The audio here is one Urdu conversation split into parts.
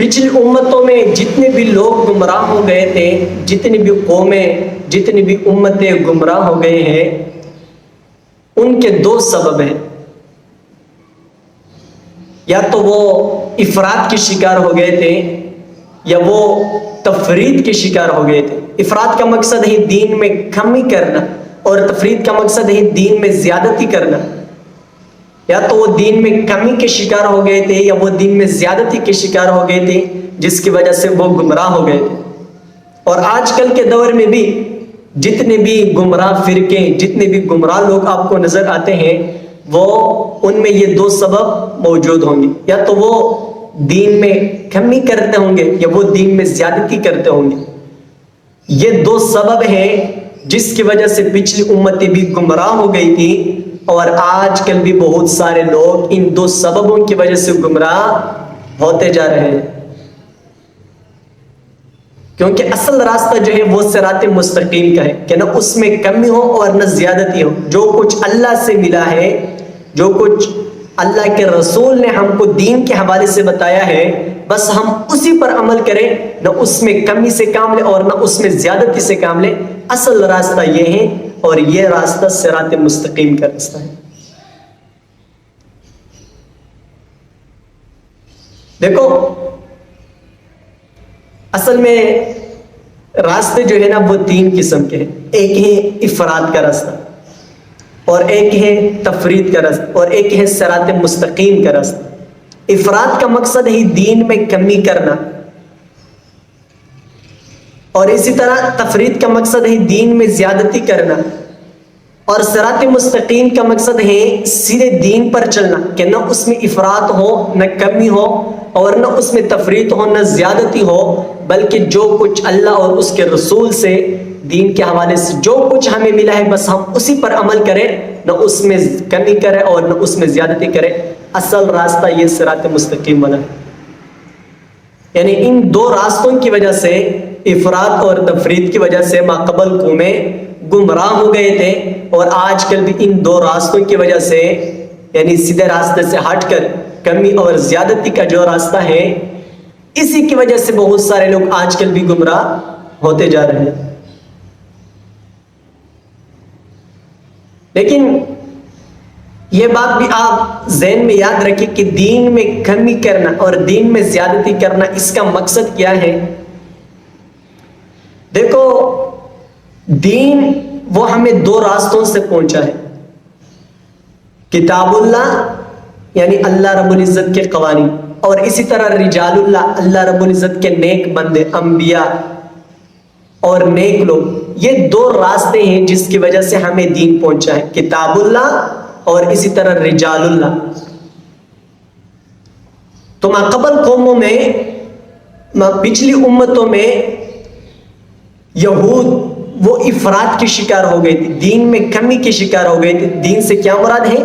پچھلی امتوں میں جتنے بھی لوگ گمراہ ہو گئے تھے، جتنی بھی قومیں، جتنی بھی امتیں گمراہ ہو گئے ہیں، ان کے دو سبب ہیں۔ یا تو وہ افراط کے شکار ہو گئے تھے یا وہ تفرید کے شکار ہو گئے تھے۔ افراط کا مقصد ہے دین میں کمی کرنا، اور تفرید کا مقصد ہے دین میں زیادتی کرنا۔ یا تو وہ دین میں کمی کے شکار ہو گئے تھے یا وہ دین میں زیادتی کے شکار ہو گئے تھے، جس کی وجہ سے وہ گمراہ ہو گئے تھے۔ اور آج کل کے دور میں بھی جتنے بھی گمراہ فرقے، جتنے بھی گمراہ لوگ آپ کو نظر آتے ہیں، وہ ان میں یہ دو سبب موجود ہوں گے۔ یا تو وہ دین میں کمی کرتے ہوں گے یا وہ دین میں زیادتی کرتے ہوں گے۔ یہ دو سبب ہیں جس کی وجہ سے پچھلی امتیں بھی گمراہ ہو گئی تھی، اور آج کل بھی بہت سارے لوگ ان دو سببوں کی وجہ سے گمراہ ہوتے جا رہے ہیں۔ کیونکہ اصل راستہ جو ہے وہ صراط مستقیم کا ہے کہ نہ اس میں کمی ہو اور نہ زیادتی ہو۔ جو کچھ اللہ سے ملا ہے، جو کچھ اللہ کے رسول نے ہم کو دین کے حوالے سے بتایا ہے، بس ہم اسی پر عمل کریں، نہ اس میں کمی سے کام لیں اور نہ اس میں زیادتی سے کام لیں۔ اصل راستہ یہ ہے، اور یہ راستہ صراط مستقیم کا راستہ ہے۔ دیکھو، اصل میں راستے جو ہے نا وہ تین قسم کے ہیں۔ ایک ہے افراد کا راستہ، اور ایک ہے تفرید کا راستہ، اور ایک ہے صراط مستقیم کا راستہ۔ افراد کا مقصد ہے دین میں کمی کرنا، اور اسی طرح تفرید کا مقصد ہے دین میں زیادتی کرنا، اور صراط مستقیم کا مقصد ہے سیدھے دین پر چلنا کہ نہ اس میں افراط ہو نہ کمی ہو، اور نہ اس میں تفریط ہو نہ زیادتی ہو، بلکہ جو کچھ اللہ اور اس کے رسول سے دین کے حوالے سے جو کچھ ہمیں ملا ہے بس ہم اسی پر عمل کریں، نہ اس میں کمی کریں اور نہ اس میں زیادتی کریں۔ اصل راستہ یہ صراط مستقیم والا ہے۔ یعنی ان دو راستوں کی وجہ سے، افراط اور تفرید کی وجہ سے ماقبل قومیں گمراہ ہو گئے تھے، اور آج کل بھی ان دو راستوں کی وجہ سے، یعنی سیدھے راستے سے ہٹ کر کمی اور زیادتی کا جو راستہ ہے، اسی کی وجہ سے بہت سارے لوگ آج کل بھی گمراہ ہوتے جا رہے ہیں۔ لیکن یہ بات بھی آپ ذہن میں یاد رکھیں کہ دین میں کمی کرنا اور دین میں زیادتی کرنا، اس کا مقصد کیا ہے؟ دیکھو، دین وہ ہمیں دو راستوں سے پہنچا ہے۔ کتاب اللہ یعنی اللہ رب العزت کے قوانین، اور اسی طرح رجال اللہ، اللہ رب العزت کے نیک بندے، انبیاء اور نیک لوگ۔ یہ دو راستے ہیں جس کی وجہ سے ہمیں دین پہنچا ہے، کتاب اللہ اور اسی طرح رجال اللہ۔ تو ماقبل قوموں میں، پچھلی امتوں میں یہود وہ افراط کے شکار ہو گئے تھے، دین میں کمی کے شکار ہو گئے تھے۔ دین سے کیا مراد ہے؟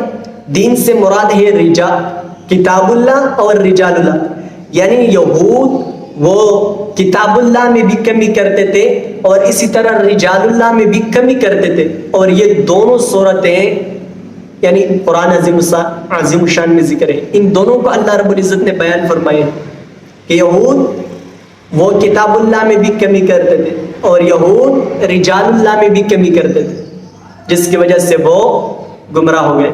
دین سے مراد ہے کتاب اللہ اور رجال اللہ۔ یعنی یہود وہ کتاب اللہ میں بھی کمی کرتے تھے اور اسی طرح رجال اللہ میں بھی کمی کرتے تھے، اور یہ دونوں صورتیں یعنی قرآن عظیم شان میں ذکر ہے، ان دونوں کو اللہ رب العزت نے بیان فرمایا کہ یہود وہ کتاب اللہ میں بھی کمی کرتے تھے اور یہود رجال اللہ میں بھی کمی کرتے تھے، جس کی وجہ سے وہ گمراہ ہو گئے۔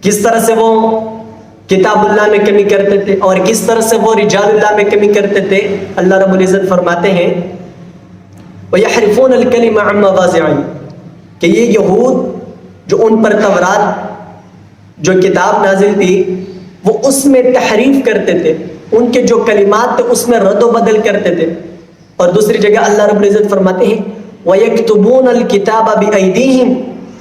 کس طرح سے وہ کتاب اللہ میں کمی کرتے تھے اور کس طرح سے وہ رجال اللہ میں کمی کرتے تھے؟ اللہ رب العزت فرماتے ہیں وَيَحْرِفُونَ الْكَلِمَ عَنْ مَوَاضِعِهِ، کہ یہ یہود جو ان پر تورات جو کتاب نازل تھی وہ اس میں تحریف کرتے تھے، ان کے جو کلمات تھے اس میں رد و بدل کرتے تھے۔ اور دوسری جگہ اللہ رب العزت فرماتے ہیں وَيَكْتُبُونَ الْكِتَابَ بِأَيْدِيهِمْ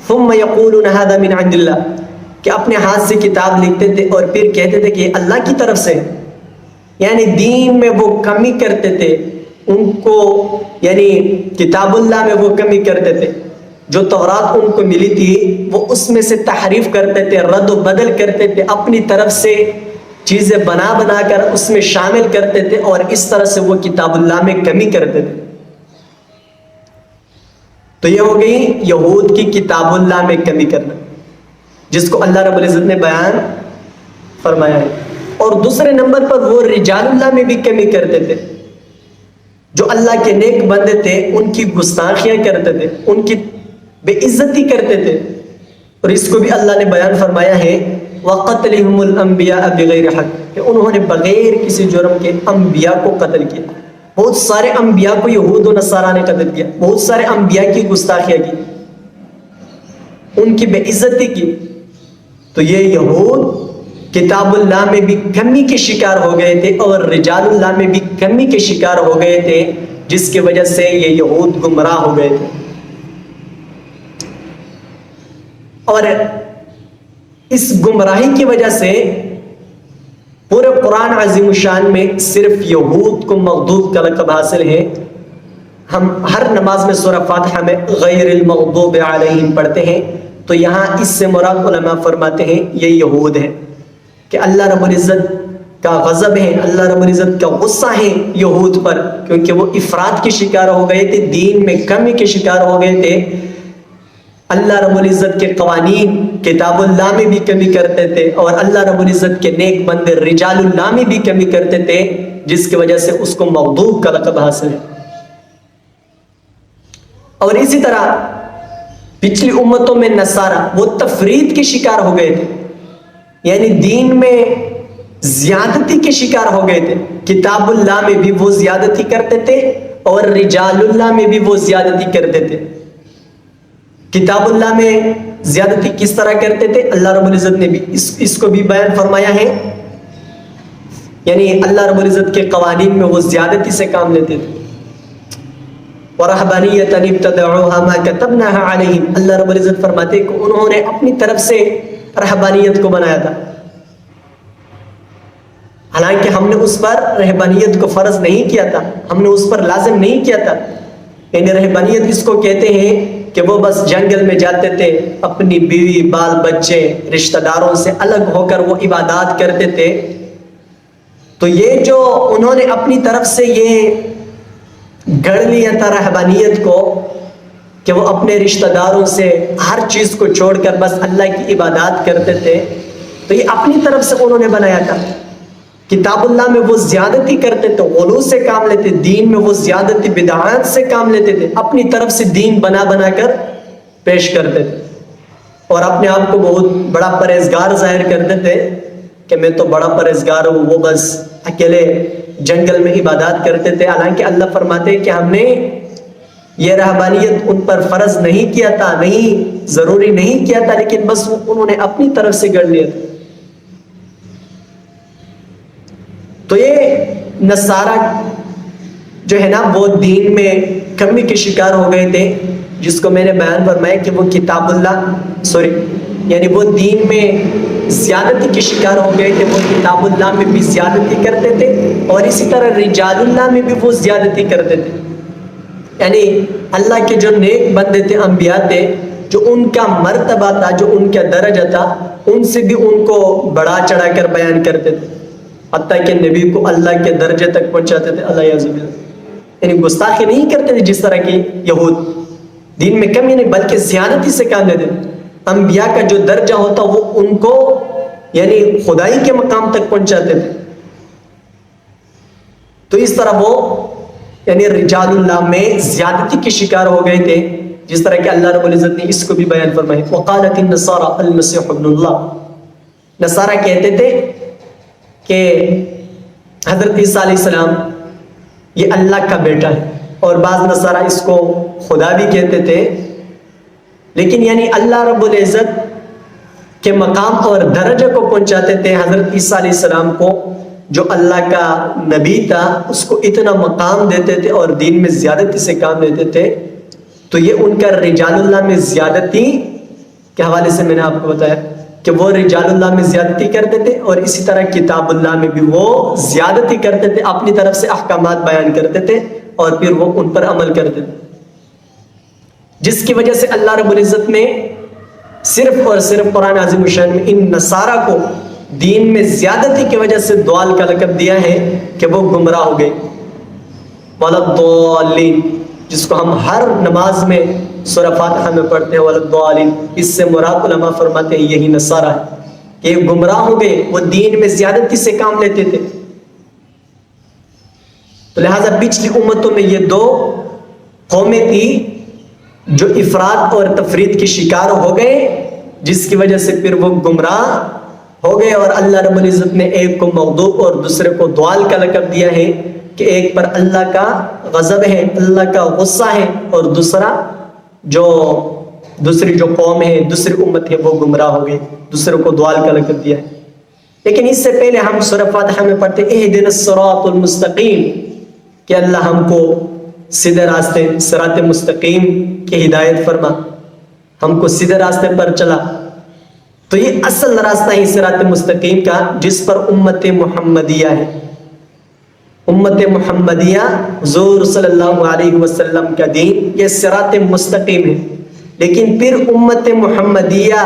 ثُمَّ يَقُولُونَ هَذَا مِنْ عِنْدِ اللَّهِ، کہ اپنے ہاتھ سے کتاب لکھتے تھے اور پھر کہتے تھے کہ یہ اللہ کی طرف سے۔ یعنی دین میں وہ کمی کرتے تھے، ان کو یعنی کتاب اللہ میں وہ کمی کرتے تھے، جو تورات ان کو ملی تھی وہ اس میں سے تحریف کرتے تھے، رد و بدل کرتے تھے، اپنی طرف سے چیزیں بنا بنا کر اس میں شامل کرتے تھے، اور اس طرح سے وہ کتاب اللہ میں کمی کرتے تھے۔ تو یہ ہو گئی یہود کی کتاب اللہ میں کمی کرنا، جس کو اللہ رب العزت نے بیان فرمایا ہے۔ اور دوسرے نمبر پر وہ رجال اللہ میں بھی کمی کرتے تھے، جو اللہ کے نیک بندے تھے ان کی گستاخیاں کرتے تھے، ان کی بے عزتی کرتے تھے. اور اس کو بھی اللہ نے بیان فرمایا ہے وَقَتْلِهُمُ الْأَنْبِيَاءَ بِغَيْرِ حَقٍّ، کہ انہوں نے بغیر کسی جرم کے انبیاء کو قتل کیا. بہت سارے انبیاء کو یہود و نصارہ نے قتل کیا، بہت سارے انبیاء کی گستاخیاں کی، ان کی بے عزتی کی. تو یہ یہود کتاب اللہ میں بھی کمی کے شکار ہو گئے تھے اور رجال اللہ میں بھی کمی کے شکار ہو گئے تھے، جس کی وجہ سے یہ یہود گمراہ ہو گئے تھے. اور اس گمراہی کی وجہ سے پورے قرآن عظیم الشان میں صرف یہود کو مغضوب کا لقب حاصل ہے. ہم ہر نماز میں سورہ فاتحہ میں غیر المغضوب علیہم پڑھتے ہیں، تو یہاں اس سے مراد علماء فرماتے ہیں یہ یہود ہے، کہ اللہ رب العزت کا غضب ہے، اللہ رب العزت کا غصہ ہے یہود پر، کیونکہ وہ افراد کے شکار ہو گئے تھے، دین میں کمی کے شکار ہو گئے تھے. اللہ رب العزت کے قوانین کتاب اللہ میں بھی کمی کرتے تھے، اور اللہ رب العزت کے نیک بندے رجال اللہ میں بھی کمی کرتے تھے، جس کی وجہ سے اس کو مغضوب کا لقب حاصل ہے. اور اسی طرح پچھلی امتوں میں نصارہ وہ تفرید کے شکار ہو گئے تھے، یعنی دین میں زیادتی کے شکار ہو گئے تھے. کتاب اللہ میں بھی وہ زیادتی کرتے تھے اور رجال اللہ میں بھی وہ زیادتی کرتے تھے. کتاب اللہ میں زیادتی کس طرح کرتے تھے اللہ رب العزت نے بھی اس کو بھی بیان فرمایا ہے، یعنی اللہ رب العزت کے قوانین میں وہ زیادتی سے کام لیتے تھے. وَرَهْبَانِيَّةً ابْتَدَعُوهَا مَا كَتَبْنَاهَا عَلَيْهِمْ، اللہ رب العزت فرماتے کہ انہوں نے اپنی طرف سے رہبانیت کو بنایا تھا، حالانکہ ہم نے اس پر رہبانیت کو فرض نہیں کیا تھا، ہم نے اس پر لازم نہیں کیا تھا. یعنی رہبانیت اس کو کہتے ہیں کہ وہ بس جنگل میں جاتے تھے، اپنی بیوی بال بچے رشتہ داروں سے الگ ہو کر وہ عبادات کرتے تھے. تو یہ جو انہوں نے اپنی طرف سے یہ گڑھ لیا تھا رہبانیت کو، کہ وہ اپنے رشتہ داروں سے ہر چیز کو چھوڑ کر بس اللہ کی عبادات کرتے تھے، تو یہ اپنی طرف سے انہوں نے بنایا تھا. کتاب اللہ میں وہ زیادتی کرتے تھے، غلو سے کام لیتے، دین میں وہ زیادتی بدعات سے کام لیتے تھے، اپنی طرف سے دین بنا بنا کر پیش کرتے تھے، اور اپنے آپ کو بہت بڑا پرہیزگار ظاہر کرتے تھے کہ میں تو بڑا پرہیزگار ہوں. وہ بس اکیلے جنگل میں عبادات کرتے تھے، حالانکہ اللہ فرماتے ہیں کہ ہم نے یہ رہبانیت ان پر فرض نہیں کیا تھا، نہیں ضروری نہیں کیا تھا، لیکن بس انہوں نے اپنی طرف سے گڑھ لیا تھا. تو یہ نصارہ جو ہے نا وہ دین میں کمی کے شکار ہو گئے تھے، جس کو میں نے بیان فرمایا کہ وہ کتاب اللہ یعنی وہ دین میں زیادتی کے شکار ہو گئے تھے، وہ کتاب اللہ میں بھی زیادتی کرتے تھے، اور اسی طرح رجال اللہ میں بھی وہ زیادتی کرتے تھے. یعنی اللہ کے جو نیک بندے تھے، انبیاء تھے، جو ان کا مرتبہ تھا، جو ان کا درجہ تھا، ان سے بھی ان کو بڑا چڑھا کر بیان کرتے تھے، حتیٰ کہ نبی کو اللہ کے درجے تک پہنچاتے تھے. اللہ یعذ باللہ، یعنی گستاخی نہیں کرتے تھے جس طرح کی یہود، دین میں کمی نہیں بلکہ زیادتی سے کام لیتے. انبیاء کا جو درجہ ہوتا وہ ان کو یعنی خدائی کے مقام تک پہنچاتے تھے. تو اس طرح وہ یعنی رجال اللہ میں زیادتی کے شکار ہو گئے تھے، جس طرح کہ اللہ رب العزت نے اس کو بھی بیان فرمایا. وقالت النصارى المسيح ابن اللہ، نصارہ کہتے تھے کہ حضرت عیسیٰ علیہ السلام یہ اللہ کا بیٹا ہے، اور بعض نصارہ اس کو خدا بھی کہتے تھے. لیکن یعنی اللہ رب العزت کے مقام اور درجے کو پہنچاتے تھے حضرت عیسیٰ علیہ السلام کو، جو اللہ کا نبی تھا، اس کو اتنا مقام دیتے تھے اور دین میں زیادتی سے کام لیتے تھے. تو یہ ان کا رجال اللہ میں زیادتی کے حوالے سے میں نے آپ کو بتایا کہ وہ رجال اللہ میں زیادتی کرتے تھے، اور اسی طرح کتاب اللہ میں بھی وہ زیادتی کرتے تھے، اپنی طرف سے احکامات بیان کرتے تھے اور پھر وہ ان پر عمل کرتے تھے، جس کی وجہ سے اللہ رب العزت نے صرف اور صرف قرآن عظیم الشان میں ان نصارہ کو دین میں زیادتی کی وجہ سے ضال کا لقب دیا ہے کہ وہ گمراہ ہو گئے. وَلَضَّالِّينَ، جس کو ہم ہر نماز میں سورہ فاتحہ میں پڑھتے ہیں وَلَضَّالِّينَ، اس سے مراد علماء فرماتے ہیں یہی نصارہ ہے، کہ یہ گمراہ ہو گئے، وہ دین میں زیادتی سے کام لیتے تھے. تو لہٰذا پچھلی امتوں میں یہ دو قومیں تھی جو افراط اور تفریط کے شکار ہو گئے، جس کی وجہ سے پھر وہ گمراہ ہو گئے. اور اللہ رب العزت نے ایک کو مغضوب اور دوسرے کو ضال کا لقب دیا ہے کہ ایک پر اللہ کا غضب ہے، اللہ کا غصہ ہے، اور دوسری جو قوم ہے، دوسری امت ہے، وہ گمراہ ہو گئی، دوسرے کو ضال کا لقب دیا ہے. لیکن اس سے پہلے ہم سورہ فاتحہ میں پڑھتے اہدنا الصراط المستقیم کہ اللہ ہم کو سیدھے راستے صراط مستقیم کی ہدایت فرما، ہم کو سیدھے راستے پر چلا. تو یہ اصل راستہ ہے صراط مستقیم کا، جس پر امت محمدیہ ہے. امت محمدیہ حضور صلی اللہ علیہ وسلم کا دین یہ صراط مستقیم ہے. لیکن پھر امت محمدیہ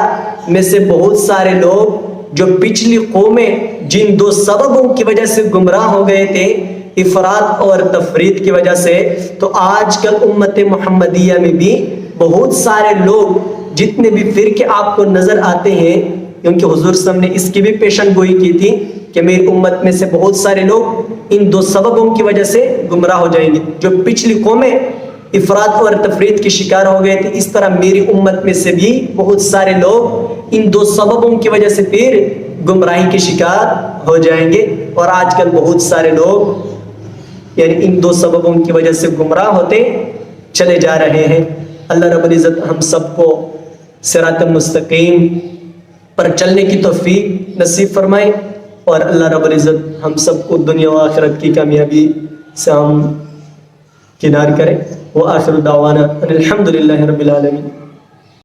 میں سے بہت سارے لوگ جو پچھلی قومیں جن دو سببوں کی وجہ سے گمراہ ہو گئے تھے، افراط اور تفریط کی وجہ سے، تو آج کل امت محمدیہ میں بھی بہت سارے لوگ جتنے بھی فرقے آپ کو نظر آتے ہیں، کیونکہ حضور صلی اللہ علیہ وسلم نے اس کی بھی پیشن گوئی کی تھی کہ میری امت میں سے بہت سارے لوگ ان دو سببوں کی وجہ سے گمراہ ہو جائیں گے. جو پچھلی قومیں افراط اور تفریط کے شکار ہو گئے تھے، اس طرح میری امت میں سے بھی بہت سارے لوگ ان دو سببوں کی وجہ سے پھر گمراہی کے شکار ہو جائیں گے. اور آج کل بہت سارے لوگ یعنی ان دو سببوں کی وجہ سے گمراہ ہوتے چلے جا رہے ہیں. اللہ رب العزت ہم سب کو صراط مستقیم پر چلنے کی توفیق نصیب فرمائے، اور اللہ رب العزت ہم سب کو دنیا و آخرت کی کامیابی سے ہم کنار کرے. وآخر دعوانا ان الحمد للہ رب العالمین.